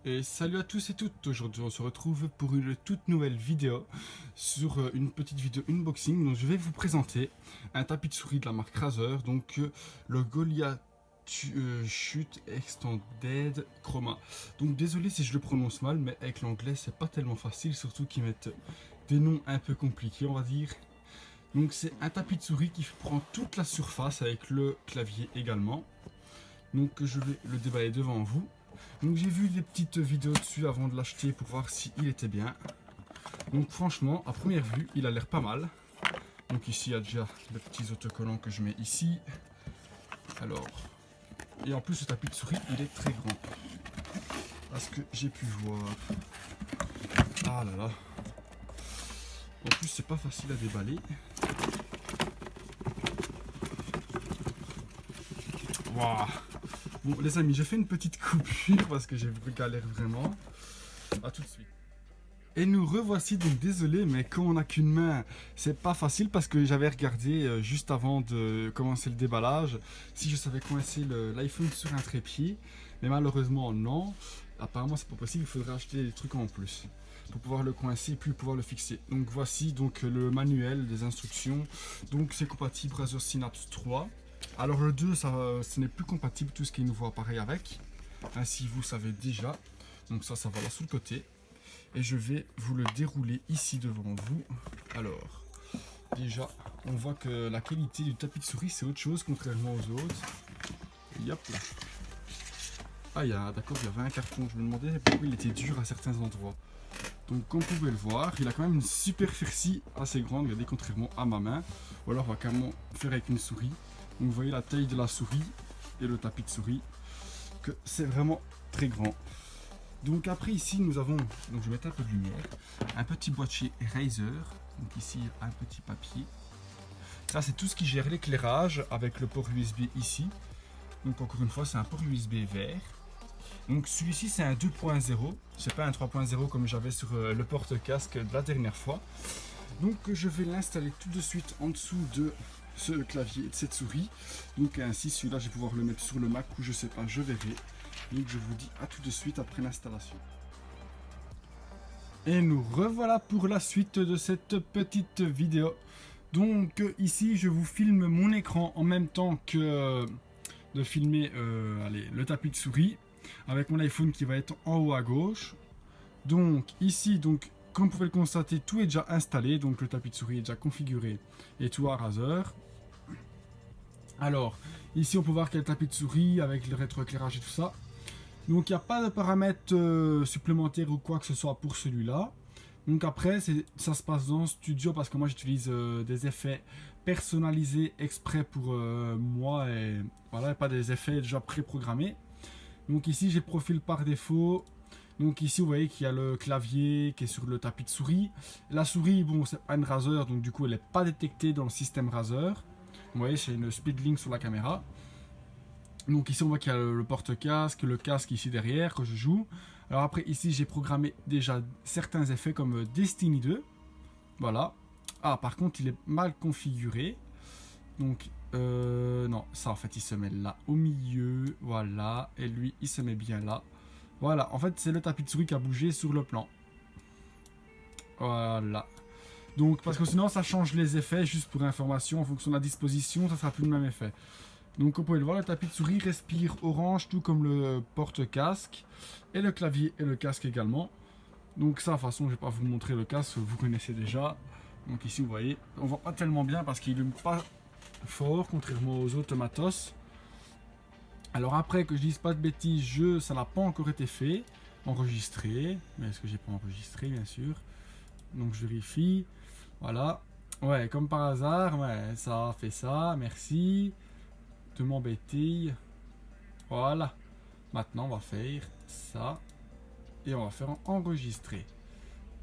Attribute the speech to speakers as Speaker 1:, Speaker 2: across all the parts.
Speaker 1: Et salut à tous et toutes, aujourd'hui on se retrouve pour une toute nouvelle vidéo sur une petite vidéo unboxing. Donc je vais vous présenter un tapis de souris de la marque Razer, donc le Goliath Chute Extended Chroma. Donc désolé si je le prononce mal, mais avec l'anglais c'est pas tellement facile, surtout qu'ils mettent des noms un peu compliqués on va dire. Donc c'est un tapis de souris qui prend toute la surface avec le clavier également. Donc je vais le déballer devant vous. Donc j'ai vu des petites vidéos dessus avant de l'acheter pour voir s'il était bien. Donc franchement, à première vue, il a l'air pas mal. Donc ici, il y a déjà les petits autocollants que je mets ici. Alors, et en plus, ce tapis de souris, il est très grand. Parce que j'ai pu voir. Ah là là. En plus, c'est pas facile à déballer. Waouh. Bon les amis, j'ai fait une petite coupure parce que j'ai galère vraiment. A tout de suite. Et nous revoici, donc désolé, mais quand on n'a qu'une main, c'est pas facile parce que j'avais regardé juste avant de commencer le déballage si je savais coincer l'iPhone sur un trépied, mais malheureusement non. Apparemment c'est pas possible, il faudrait acheter des trucs en plus pour pouvoir le coincer et puis pouvoir le fixer. Donc voici donc le manuel des instructions. Donc c'est compatible Razer Synapse 3. Alors le 2, ce n'est plus compatible, tout ce qui est nouveau appareil avec. Ainsi vous savez déjà. Donc ça va là sous le côté. Et je vais vous le dérouler ici devant vous. Alors, déjà, on voit que la qualité du tapis de souris, c'est autre chose contrairement aux autres. Et hop là. Ah, d'accord, il y avait un carton. Je me demandais pourquoi il était dur à certains endroits. Donc, comme vous pouvez le voir, il a quand même une superficie assez grande, regardez, contrairement à ma main. Ou alors, on va carrément faire avec une souris. Donc, vous voyez la taille de la souris et le tapis de souris, que c'est vraiment très grand. Donc après ici nous avons, donc je vais mettre un peu de lumière, un petit boîtier Razer, donc ici un petit papier. Ça c'est tout ce qui gère l'éclairage avec le port USB ici. Donc encore une fois c'est un port USB vert. Donc celui-ci c'est un 2.0, c'est pas un 3.0 comme j'avais sur le porte-casque de la dernière fois. Donc je vais l'installer tout de suite en dessous de ce clavier et de cette souris. Donc ainsi celui-là je vais pouvoir le mettre sur le Mac ou je sais pas, je verrai. Donc je vous dis à tout de suite après l'installation. Et nous revoilà pour la suite de cette petite vidéo. Donc ici je vous filme mon écran en même temps que de filmer le tapis de souris avec mon iPhone qui va être en haut à gauche. Donc ici, donc, comme vous pouvez le constater, tout est déjà installé. Donc le tapis de souris est déjà configuré et tout à Razer. Alors ici on peut voir qu'il y a le tapis de souris avec le rétroéclairage et tout ça. Donc il n'y a pas de paramètres supplémentaires ou quoi que ce soit pour celui-là. Donc après ça se passe dans Studio parce que moi j'utilise des effets personnalisés exprès pour moi et voilà, pas des effets déjà préprogrammés. Donc ici j'ai profil par défaut. Donc ici vous voyez qu'il y a le clavier qui est sur le tapis de souris. La souris, bon c'est pas une Razer donc du coup elle n'est pas détectée dans le système Razer. Vous voyez c'est une Speedlink sur la caméra. Donc ici on voit qu'il y a le porte-casque, le casque ici derrière que je joue. Alors après ici j'ai programmé déjà certains effets comme Destiny 2. Voilà. Ah par contre il est mal configuré. Donc non ça en fait il se met là au milieu. Voilà. Et lui il se met bien là. Voilà en fait c'est le tapis de souris qui a bougé sur le plan. Voilà. Donc parce que sinon ça change les effets juste pour information en fonction de la disposition ça sera plus le même effet. Donc vous pouvez le voir, le tapis de souris respire orange tout comme le porte-casque et le clavier et le casque également. Donc ça de toute façon je vais pas vous montrer le casque, vous connaissez déjà. Donc ici vous voyez, on voit pas tellement bien parce qu'il n'est pas fort contrairement aux autres matos. Alors après que je dise pas de bêtises, ça n'a pas encore été fait, enregistré. Mais est-ce que j'ai pas enregistré bien sûr. Donc je vérifie, voilà. Ouais comme par hasard, ouais, ça a fait ça, merci. De m'embêter. Voilà. Maintenant, on va faire ça. Et on va faire enregistrer.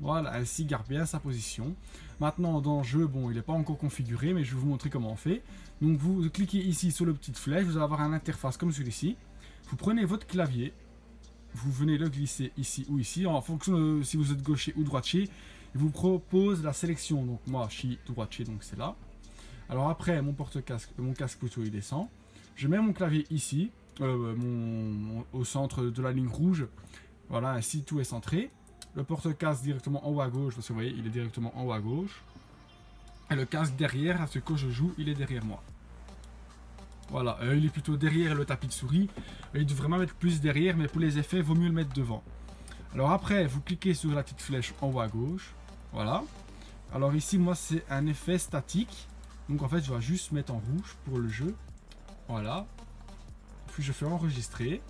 Speaker 1: Voilà, ainsi garde bien sa position. Maintenant, dans le jeu, bon, il n'est pas encore configuré, mais je vais vous montrer comment on fait. Donc, vous cliquez ici sur le petite flèche. Vous allez avoir une interface comme celui-ci. Vous prenez votre clavier. Vous venez le glisser ici ou ici. En fonction de si vous êtes gaucher ou droitier, il vous propose la sélection. Donc, moi, je suis droitier, donc c'est là. Alors après, mon porte-casque, mon casque plutôt, il descend. Je mets mon clavier ici, au centre de la ligne rouge. Voilà, ainsi tout est centré. Le porte-casque directement en haut à gauche, parce que vous voyez, il est directement en haut à gauche. Et le casque derrière, à ce que je joue, il est derrière moi. Voilà, il est plutôt derrière le tapis de souris. Il doit vraiment mettre plus derrière, mais pour les effets, il vaut mieux le mettre devant. Alors après, vous cliquez sur la petite flèche en haut à gauche. Voilà. Alors ici, moi, c'est un effet statique. Donc en fait, je vais juste mettre en rouge pour le jeu. Voilà. Puis je fais enregistrer.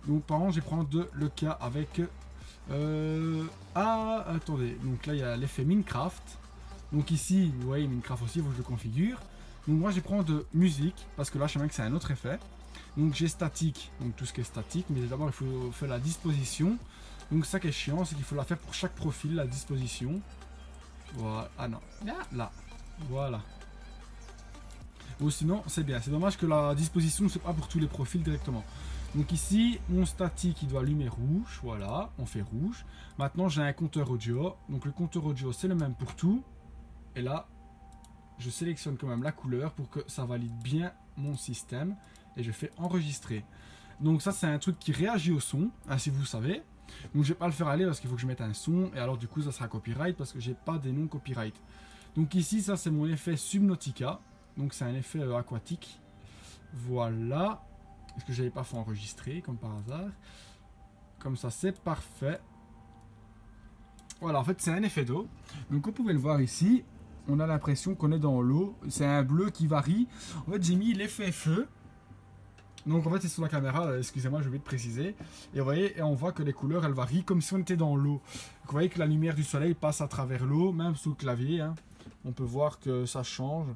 Speaker 1: Donc par exemple, je vais prendre le cas avec... attendez. Donc là, il y a l'effet Minecraft. Donc ici, vous voyez, Minecraft aussi, il faut que je le configure. Donc moi, je vais prendre de musique, parce que là, je sais bien que c'est un autre effet. Donc j'ai statique, donc tout ce qui est statique. Mais d'abord, il faut faire la disposition. Donc ça qui est chiant, c'est qu'il faut la faire pour chaque profil, la disposition. Voilà. Ah non, là. Voilà. Ou sinon, c'est bien. C'est dommage que la disposition, c'est pas pour tous les profils directement. Donc ici, mon statique, il doit allumer rouge. Voilà, on fait rouge. Maintenant, j'ai un compteur audio. Donc le compteur audio, c'est le même pour tout. Et là, je sélectionne quand même la couleur pour que ça valide bien mon système. Et je fais enregistrer. Donc ça, c'est un truc qui réagit au son, hein, si vous savez. Donc je vais pas le faire aller parce qu'il faut que je mette un son. Et alors du coup, ça sera copyright parce que j'ai pas des noms copyright. Donc ici, ça, c'est mon effet Subnautica. Donc c'est un effet aquatique. Voilà. Est-ce que j'avais pas fait enregistrer comme par hasard? Comme ça, c'est parfait. Voilà, en fait, c'est un effet d'eau. Donc vous pouvez le voir ici. On a l'impression qu'on est dans l'eau. C'est un bleu qui varie. En fait, j'ai mis l'effet feu. Donc en fait, c'est sur la caméra. Excusez-moi, je vais te préciser. Et vous voyez, et on voit que les couleurs, elles varient comme si on était dans l'eau. Vous voyez que la lumière du soleil passe à travers l'eau, même sous le clavier. Hein. On peut voir que ça change.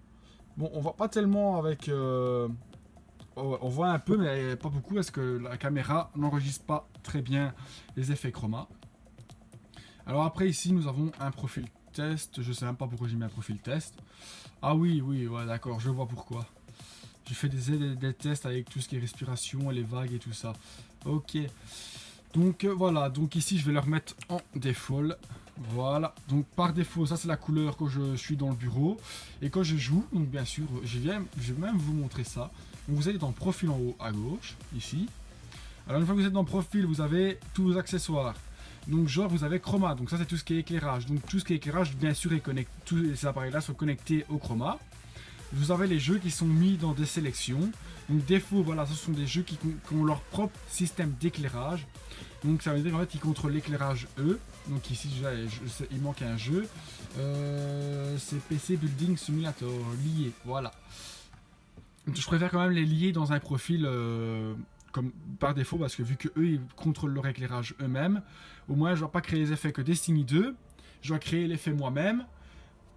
Speaker 1: Bon, on voit pas tellement avec... on voit un peu, mais pas beaucoup, parce que la caméra n'enregistre pas très bien les effets chroma. Alors après, ici, nous avons un profil test. Je sais même pas pourquoi j'ai mis un profil test. Ah oui, ouais, d'accord, je vois pourquoi. J'ai fait des tests avec tout ce qui est respiration, les vagues et tout ça. Ok. Donc voilà, donc ici, je vais le remettre en default. Voilà, donc par défaut, ça c'est la couleur quand je suis dans le bureau. Et quand je joue, donc bien sûr, je vais même vous montrer ça. Donc vous allez dans profil en haut à gauche, ici. Alors une fois que vous êtes dans profil, vous avez tous vos accessoires. Donc genre vous avez chroma, donc ça c'est tout ce qui est éclairage. Donc tout ce qui est éclairage, bien sûr, est connecté. Tous ces appareils-là sont connectés au chroma. Vous avez les jeux qui sont mis dans des sélections. Donc défaut, voilà, ce sont des jeux qui ont leur propre système d'éclairage. Donc ça veut dire en fait qu'ils contrôlent l'éclairage eux. Donc ici déjà, il manque un jeu. C'est PC Building Simulator, lié, voilà. Donc, je préfère quand même les lier dans un profil comme par défaut, parce que vu que eux ils contrôlent leur éclairage eux-mêmes, au moins je ne dois pas créer les effets que Destiny 2. Je dois créer l'effet moi-même.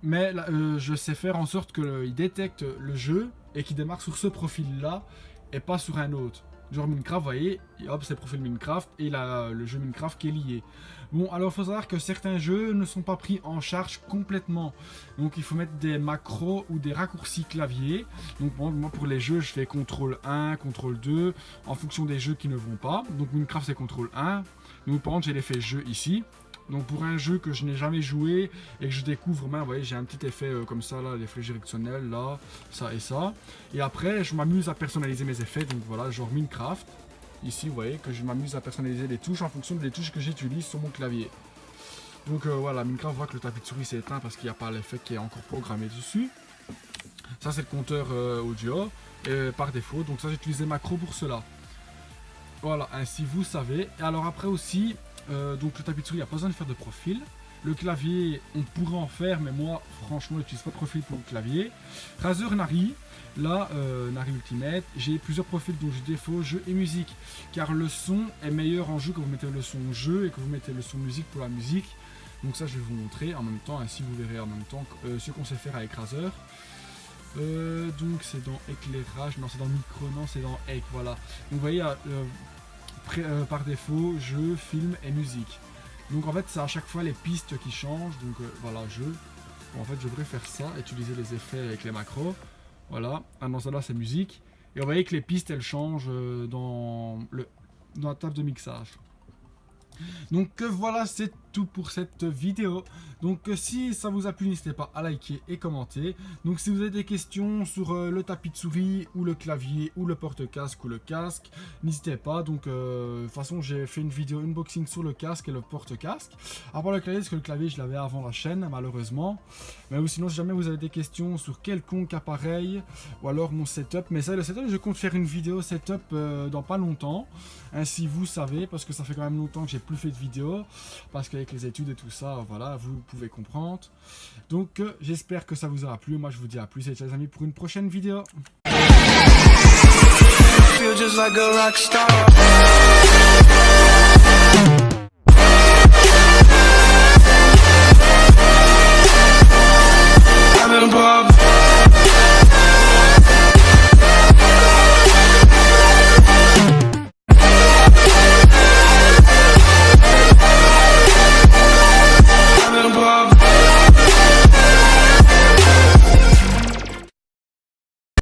Speaker 1: Mais là, je sais faire en sorte qu'il détecte le jeu et qu'il démarre sur ce profil-là et pas sur un autre. Genre Minecraft, vous voyez, hop, c'est le profil Minecraft et il a le jeu Minecraft qui est lié. Bon, alors il faut savoir que certains jeux ne sont pas pris en charge complètement. Donc il faut mettre des macros ou des raccourcis clavier. Donc bon, moi pour les jeux, je fais CTRL 1, CTRL 2 en fonction des jeux qui ne vont pas. Donc Minecraft c'est CTRL 1. Donc par exemple, j'ai l'effet jeu ici. Donc pour un jeu que je n'ai jamais joué et que je découvre, vous voyez, j'ai un petit effet comme ça, là, l'effet directionnel, là, ça et ça. Et après, je m'amuse à personnaliser mes effets, donc voilà, genre Minecraft. Ici, vous voyez que je m'amuse à personnaliser les touches en fonction des touches que j'utilise sur mon clavier. Donc voilà, Minecraft, on voit que le tapis de souris s'est éteint parce qu'il n'y a pas l'effet qui est encore programmé dessus. Ça, c'est le compteur audio, par défaut, donc ça, j'utilise les macros pour cela. Voilà, ainsi vous savez. Et alors après aussi... donc le tapis de souris, il n'y a pas besoin de faire de profil. Le clavier, on pourrait en faire, mais moi, franchement, je n'utilise pas de profil pour le clavier. Razer Nari, là, Nari Ultimate, j'ai plusieurs profils, donc j'ai défaut, jeu et musique. Car le son est meilleur en jeu quand vous mettez le son jeu et que vous mettez le son musique pour la musique. Donc ça, je vais vous montrer en même temps, ainsi vous verrez en même temps ce qu'on sait faire avec Razer. Donc c'est dans éclairage, non c'est dans micro, non c'est dans Ec, voilà. Donc vous voyez, par défaut, jeu, film et musique. Donc en fait, c'est à chaque fois les pistes qui changent. Donc voilà, jeu. Bon, en fait, je devrais faire ça, utiliser les effets avec les macros. Voilà. Ah non, ça là, c'est musique. Et vous voyez que les pistes, elles changent dans la table de mixage. Donc voilà, c'est tout pour cette vidéo. Donc si ça vous a plu, n'hésitez pas à liker et commenter. Donc si vous avez des questions sur le tapis de souris ou le clavier ou le porte-casque ou le casque, n'hésitez pas. Donc de toute façon j'ai fait une vidéo unboxing sur le casque et le porte-casque. À part le clavier, parce que le clavier je l'avais avant la chaîne malheureusement. Mais ou sinon si jamais vous avez des questions sur quelconque appareil ou alors mon setup. Mais ça, le setup, je compte faire une vidéo setup dans pas longtemps. Ainsi vous savez, parce que ça fait quand même longtemps que j'ai plus fait de vidéos. Parce qu'avec les études et tout ça, voilà, vous pouvez comprendre. Donc j'espère que ça vous aura plu. Moi je vous dis à plus et ciao les amis pour une prochaine vidéo. Feel just like a rock star.